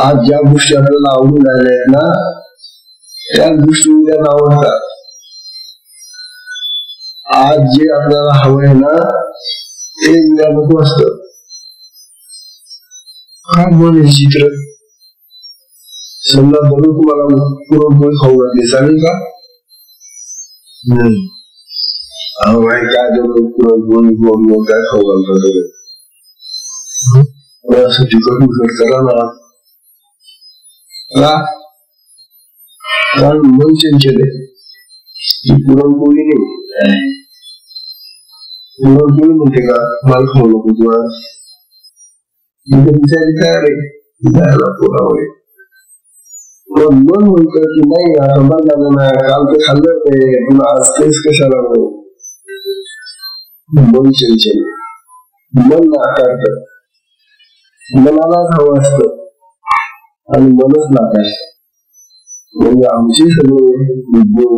आज ज्या गोष्टी आपल्याला आवडून राहिल्या आहेत ना, त्याच गोष्टी उद्या आवडतात. आज जे आपल्याला हवं आहे ना, ते उद्या नको असतं. काय मन हे चित्र. समजा बरोबर तुम्हाला पुरणपोळी खाऊ घातली, चालेल का? काय जरूर पुरणपोळी काय खाऊ घालतो, असं तिकट उकट करा ना. कारण मन चंचल आहे. पुरणपोळी नाही, पुरणपोळी म्हणते का मला खाऊ नको तुला, तयार आहे जायला पोरावर. मन म्हणतं की नाही, आता बंद झालं ना, काल ते खाल्लं ते, तुला आज तेच कशाला. मन चंचल, मन नाकारत, मनालाच हवं असतं आणि मनच नाकारत. म्हणजे आमचे सगळे उद्योग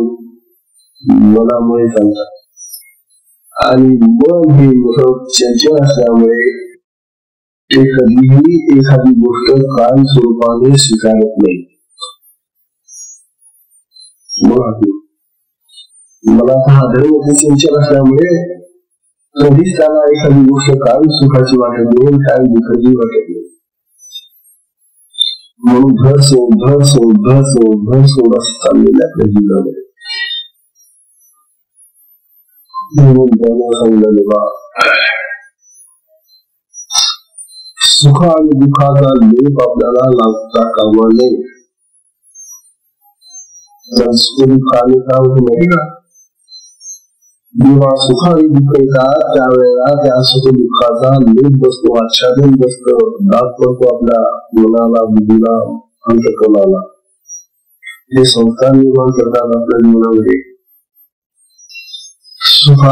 मनामुळे चालतात. आणि मन हे चंचल असल्यामुळे ते कधीही एखादी गोष्ट कायम स्वरूपाने स्वीकारत नाही. मला हा धर्म चंचल असल्यामुळे कधीच त्याला एखादी गोष्ट कायम सुखाची वाटत नाही, कायम दुःखाची वाटत नाही. म्हणून घर सोड असं चाललेलं आपल्या जीवनामध्ये. म्हणून सांगितलं बा, सुख आणि दुःखाचा लेप आपल्याला लागता कामा नये. सुख दुःख आले का होतं माहिती का, जेव्हा सुख आणि दुःख येतात त्यावेळेला त्या सुख दुःखाचा लोभ बसतो, आच्छादन बसतं, दाग पडतो आपल्या मनाला, बुद्धीला, अंतःकरणाला. हे संस्कार निर्माण करतात आपल्या जीवनामध्ये. सुख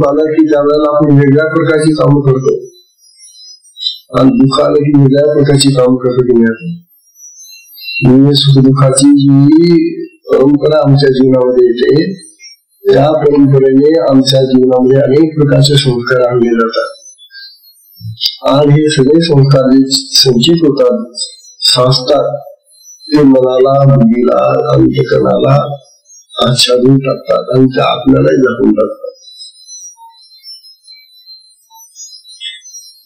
आलं की त्यावेळेला आपण वेगळ्या प्रकारची कामं करतो आणि दुःख आलं की वेगळ्या प्रकारची कामं करतो. म्हणजे सुख दुःखाची जी परंपरा आमच्या जीवनामध्ये येते त्या परंपरेने आमच्या जीवनामध्ये अनेक प्रकारचे संस्कार आणले जातात आणि हे सगळे संस्कार जे संचित होतात, साचतात, ते मनाला, बुद्धीला, अंतःकरणाला आच्छादून टाकतात आणि त्या आपल्यालाही झाकून टाकतात.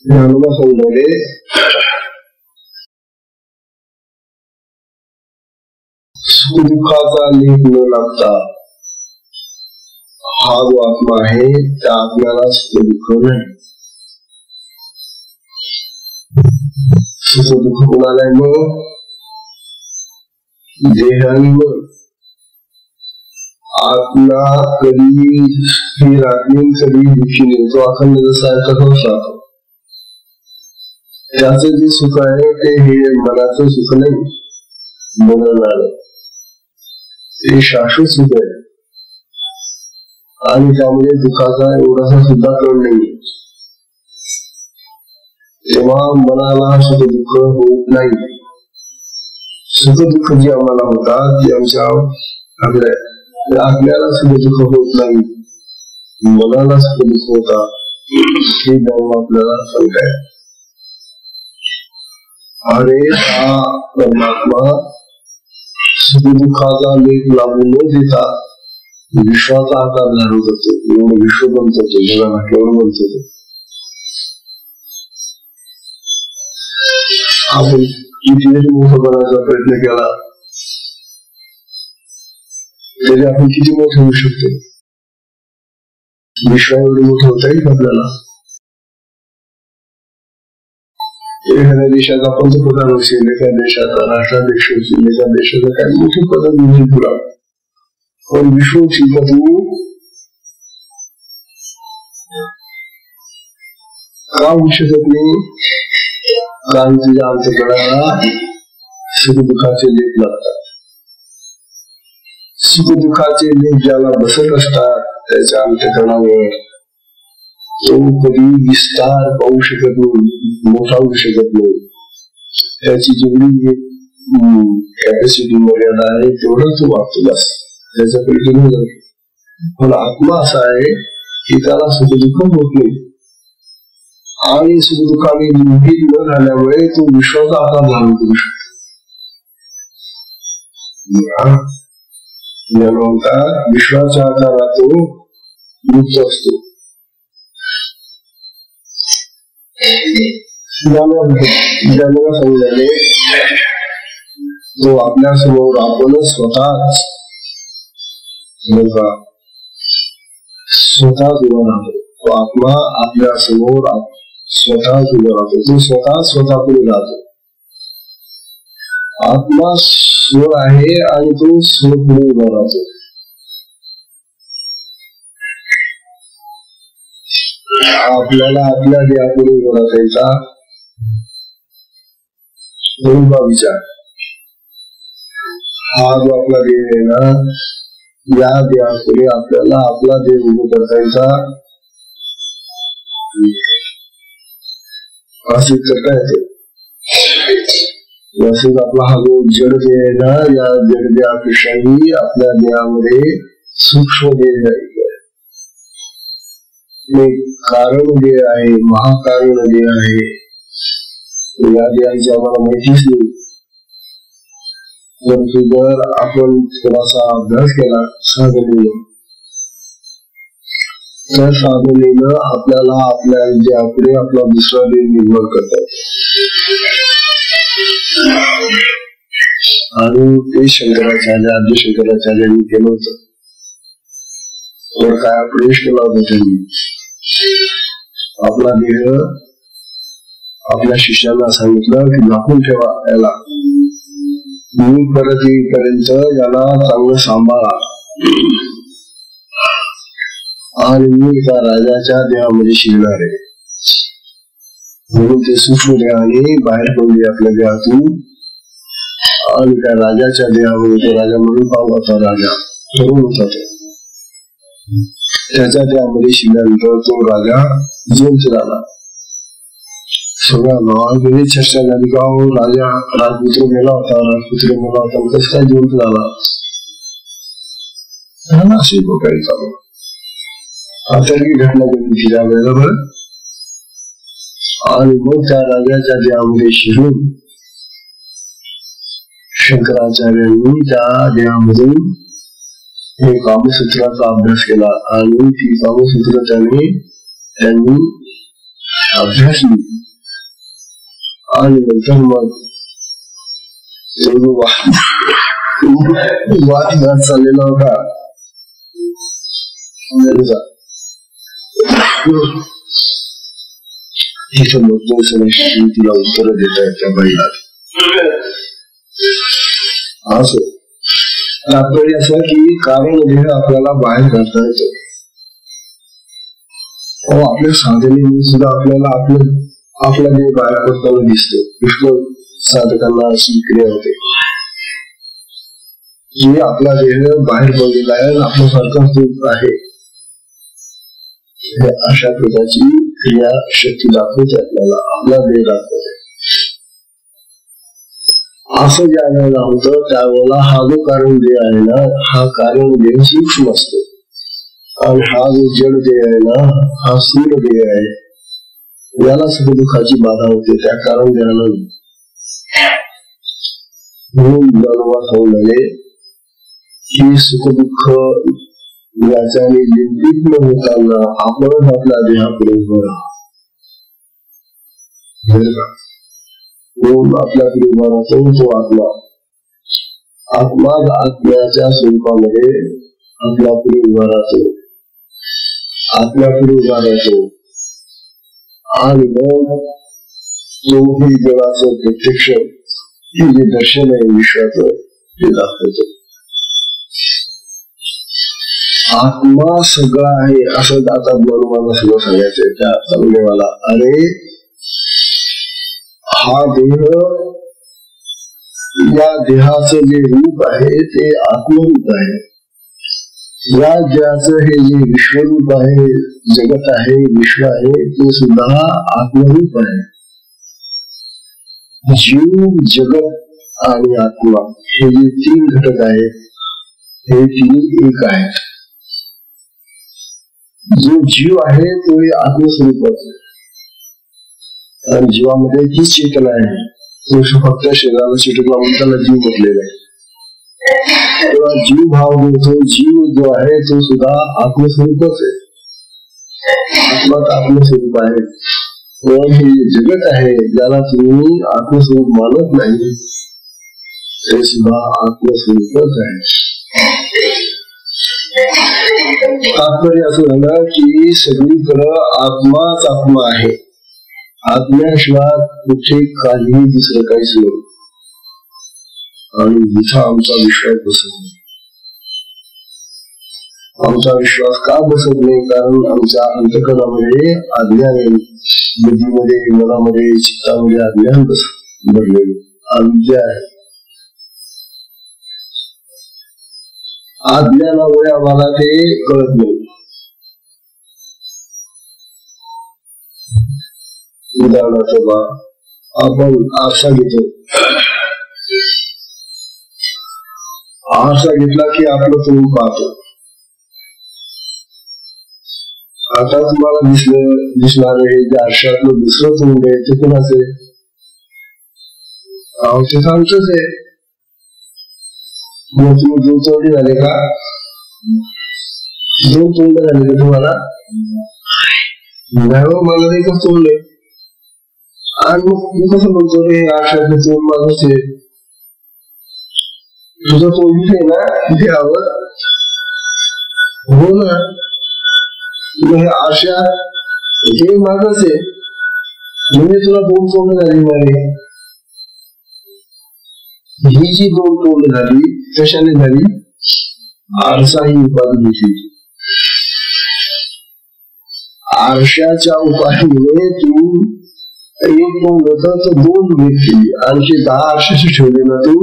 ज्ञानोबा सांगणारे सुख दुःखाचा लेप न लागता हा जो आत्मा आहे त्या आत्म्याला सुख दुःख नाही. सुख दुःख कोणाला आहे मग? देह आणि मन. आत्मा कधी स्थिर राहते, कधी दुःखी नाही. तो अखंड जसा आहे तसाच राहतो. त्याचं जे सुख आहे ते हे मनाचं सुख नाही, बनवणार ते शाश्वत सुख आहे आणि त्यामुळे दुःखाचा एवढासा सुद्धा कळ नाही. तेव्हा मनाला सुख दुःख होत नाही. सुख दुःख जी आम्हाला होतात ती आमच्या आपल्याला सुख दुःख होत नाही, मनाला सुख दुःख होतात. हे जाऊन आपल्याला सांगताय. अरे हा परमात्मा सुख दुःखाचा लेख लागू न देता विश्वाचा आकार धारण करतो. एवढं विश्व बनतो, जगाला केवढं बनतो. आपण किती मोठं बनायचा प्रयत्न केला तरी आपण किती मोठं होऊ शकतो. विश्व एवढं मोठं होता येईल आपल्याला. एखाद्या देशाचा पंतप्रधान असेल, एखाद्या देशाचा राष्ट्राध्यक्ष असेल, एखाद्या देशाचा काही मोठी पदवी मिळेल तुला, पण विश्व शिकत का होऊ शकत नाही? कारण तुझ्या अंतःकरणाला सुख दुःखाचे लेप लागतात. सुख दुःखाचे लेप ज्याला बसत असतात त्याच्या अंतःकरणावर तो कधी विस्तार पाहू शकत नाही, मोठा होऊ शकत नाही. त्याची जेवढी कॅपॅसिटी मर्यादा आहे तेवढं तो वागतो बस, त्याच्याकडे घेऊन जातो. पण आत्मा असा आहे की त्याला सुख दुःख होत नाही आणि सुख दुःखाने मोहित न झाल्यामुळे तो विश्वाचा आकार धारण करू शकतो. म्हणतात विश्वाच्या आकारात तो मुक्त असतो. ज्ञानोबा सांगितले तो आपल्या समोर आपण स्वतःच उभा राहतो. तो आत्मा आपल्या समोर स्वतःच उभा राहतो. तो स्वतः पुढे राहतो. आत्मा स्व आहे आणि तो स्व पुढे उभा राहतो. आपल्याला आपल्या देहापुढे उभा राहायचा विचार. हा जो आपला देह आहे ना, या देहापुढे आपल्याला आपला देह उभं करायचा असं करता येते. तसेच आपला हा जो जड देह आहे ना, या जड देहापेक्षाही आपल्या देहामध्ये सूक्ष्म देह आहे, कारण देह आहे, महाकारण देह आहे. या देहाची आम्हाला माहितीच नाही. परंतु जर आपण थोडासा अभ्यास केला साधनेने, त्या साधनेनं आपल्याला आपल्या देहापुढे आपला दुसरा देह निर्माण करतात. आणि ते शंकराचार्य, आद्य शंकराचार्यांनी केलं होतं. तर काय प्रवेश केला होता त्यांनी. आपला देह आपल्या शिष्याला सांगितलं की झाकून ठेवा, याला मी परत येईपर्यंत याला चांगलं सांभाळा आणि मी त्या राजाच्या देहामध्ये शिरणार आहे. म्हणून ते सूक्ष्म देहाने बाहेर पडले आपल्या देहातून आणि त्या राजाच्या देहामध्ये तो राजा म्हणून पाहू होता. राजा तरुण होता तो. त्याच्या देहामध्ये शिरल्यानंतर तो राजा जिवंत झाला. सगळ्या गावामध्ये चर्चा झाली का राजा राजपुत्र मेला होता कसं काय जिवंत झाला. अशी काही चालू आता ही घटना घडली तिच्या वेळेला. आणि मग त्या राजाच्या देहामध्ये शिरून शंकराचार्यांनी त्या देहामधून हे कामसूत्राचा अभ्यास केला आणि ती कामसूत्र त्यांनी अभ्यासली. आणि नंतर मग वाद चाललेला होता तिथं मग तिला उत्तर देत आहेत त्या बाईला. असं तात्पर्य असं की कारण देह आपल्याला बाहेर काढता येतो. आपल्या साधनेने सुद्धा आपल्याला आपला देह बाहेर पडताना दिसतो. पुष्कळ साधकांना अशी क्रिया होते की आपला देह बाहेर पडलेला आहे आणि आपल्यासारखा दूध आहे. अशा प्रकारची क्रिया शक्ती दाखवते आपल्याला. आपला देह दाखवते. असं ज्या वेळेला होतं त्यावेळेला हा जो कारण देह आहे ना हा कारण देह सूक्ष्म असतो आणि हा जो जड देह आहे ना हा स्थूल देह आहे. याला सुख दुःखाची बाधा होते त्या कारण देहाला. म्हणून जाणवात होऊ नये की सुख दुःख याच्याने लिंपित न होताना आपणच आपल्या देहापुढे उभं राहा. आपल्याकडे उभा राहतो तो आत्मा. आत्मा आत्म्याच्या स्वरूपामध्ये आपल्यापुढे उभा राहतो. आपल्यापुढे उभा राहतो आणि मग तो हे जगाचं प्रत्यक्ष हे जे दर्शन आहे विश्वाचं ते दाखवतो. आत्मा सगळा आहे असं आता ज्ञानोबाला सगळं सांगायचंय त्या चांगलेवाला. अरे हा देह या देहाचं जे रूप आहे ते आत्मरूप आहे. या जगाचं हे जे विश्वरूप आहे जगत आहे विश्व आहे ते सुद्धा आत्मरूप आहे. जीव जगत आणि आत्मा हे जे तीन घटक आहेत हे तीन एक आहेत. जो जीव आहे तो आत्मस्वरूपाच आहे आणि जीवामध्ये ती चेतना आहे. तो फक्त शरीराला चिटकला म्हणून त्याला जीव म्हटलेला आहे. तेव्हा जीव भाव जो जीव जो आहे तो सुद्धा आत्मस्वरूपच आहे. आत्मा आत्मस्वरूप आहे. पण हे जगत आहे ज्याला तुम्ही आत्मस्वरूप मानत नाही ते सुद्धा आत्मस्वरूपच आहे. तात्पर्य असं झालं की सगळीकडं आत्माच आत्मा आहे. आत्म्याशिवाय कुठे काहीही दुसरं काहीच नाही. आणि जिथं आमचा विश्वास बसत नाही. आमचा विश्वास का बसत नाही कारण आमच्या अंतःकरणामध्ये अज्ञान आहे. बुद्धीमध्ये मनामध्ये चित्तामध्ये अज्ञान भरलेले अविद्या आहे. अज्ञानामुळे आम्हाला ते कळत नाही. उदाहरणार्थ बा आपण आरसा घेतो. आरसा घेतला की आपलं तोंड पाहतो. आता तुम्हाला दिसणार आहे जे आरशातलं दुसरं तोंड आहे ते कोणाचं आहे? ते आमचंच आहे. मग तुम्ही दोन तोंडी झाले का? दोन तोंड झाले का तुम्हाला? नाही मला एकच तोंड आहे. आणि मग तू कसं बोलतो रे आरशातलं तोंड माझंच आहे. तुझं तोंड आहे ना तिथे हवं. हो ना हे आरशा हे माझंच आहे म्हणजे तुला दोन तोंड झाली नाही. ही जी दोन तोंड झाली कशाने झाली? आरसा ही उपाधी घेतली. आरशाच्या उपायाने तू एक दोन तर 2 घेतली, आणखी 10 आरशाचे ठेवले ना तू,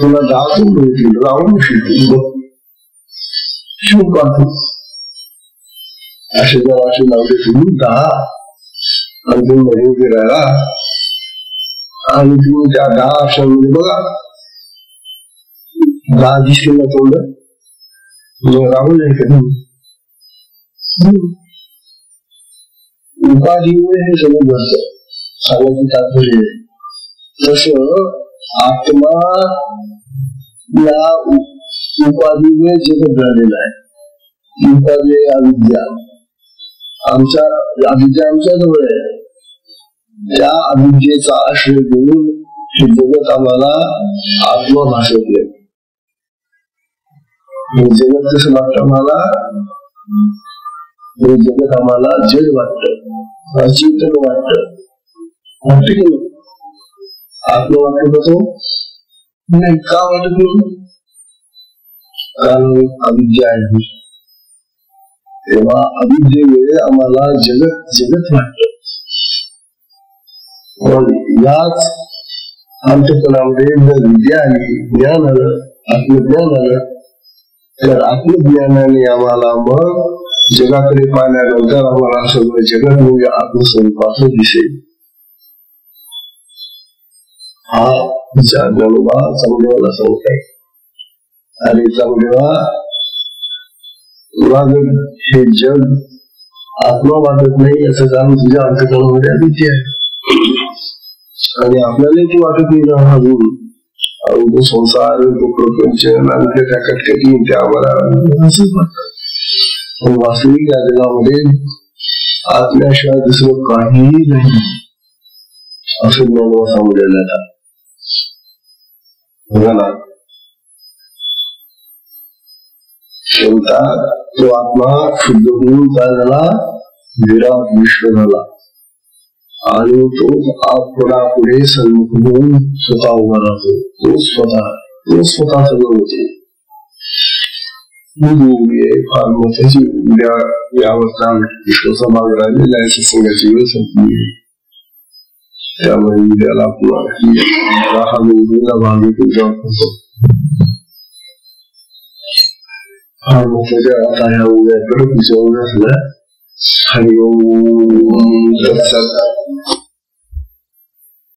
तुला 10 तोंड होतील, राहून शिकू शिव पाहतो. असे जर असे लावले तुम्ही 10 आणि तुम्ही मध्ये उभे राहिला आणि तुम्ही त्या 10 आरशांमध्ये बघा 10 दिसले ना तोंड, राहून जाईल का तुम्ही? उपाधीमुळे हे सगळं घडतं, सांगायची तात्पर्य. तसं आत्मा या उपाधीमुळे जगत झालेला आहे. उपाधी अविद्या, अविद्या आमच्या जवळ आहे. त्या अविद्येचा आश्रय घेऊन हे जगत आम्हाला आत्मा भासवते. जगत कसं वाटतं आम्हाला? हे जगत आम्हाला जड वाटत, अचेतन वाटत, वाटत की नाही? आत्मा वाटत होतो नाही का? वाटत नाही, कारण अविद्या आहे. तेव्हा अविद्येमुळे आम्हाला जगत जगत वाटत. याच अंतःकरणामध्ये जर विद्या आली, ज्ञान आलं, आत्मज्ञान आलं, तर आत्मज्ञानाने आम्हाला मग जगाकडे पाहिल्यानंतर आम्हाला सगळं जगत म्हणजे आत्मस्वरूपाचं दिसेल. हा विचार ज्ञानोबा चांगदेवाला सांगताय. अरे चांगदेवा, तुला जर हे जग आत्मा वाटत नाही याचं कारण तुझ्या अंतःकरणामध्ये अविद्या आहे. आणि आपल्याला ती वाटत नाही ना अजून. तो संसार, तो प्रपंच, त्या कटकटी त्या आम्हाला असंच वाटतं. पण वास्तविक या जगामध्ये आत्म्याशिवाय दुसरं काहीही नाही असं ज्ञानोबा सांगलेलं आहे. बघा ना, शेवटा तो आत्मा शुद्ध होऊन काय झाला? विराट विश्व झाला. आणि तो पुढे सन्मुख होऊन स्वतः उभा राहतो. तो स्वतः सगळं होते. फार महत्वाची उद्या यावरचा विश्वाचा भाग राहिलेला आहे. सत्संगाची वेळ संपली, त्यामुळे उद्याला हा भाग तुझ्या फार महत्वाच्या. आता ह्या उद्याकडे विचारून असल्या हरिओम.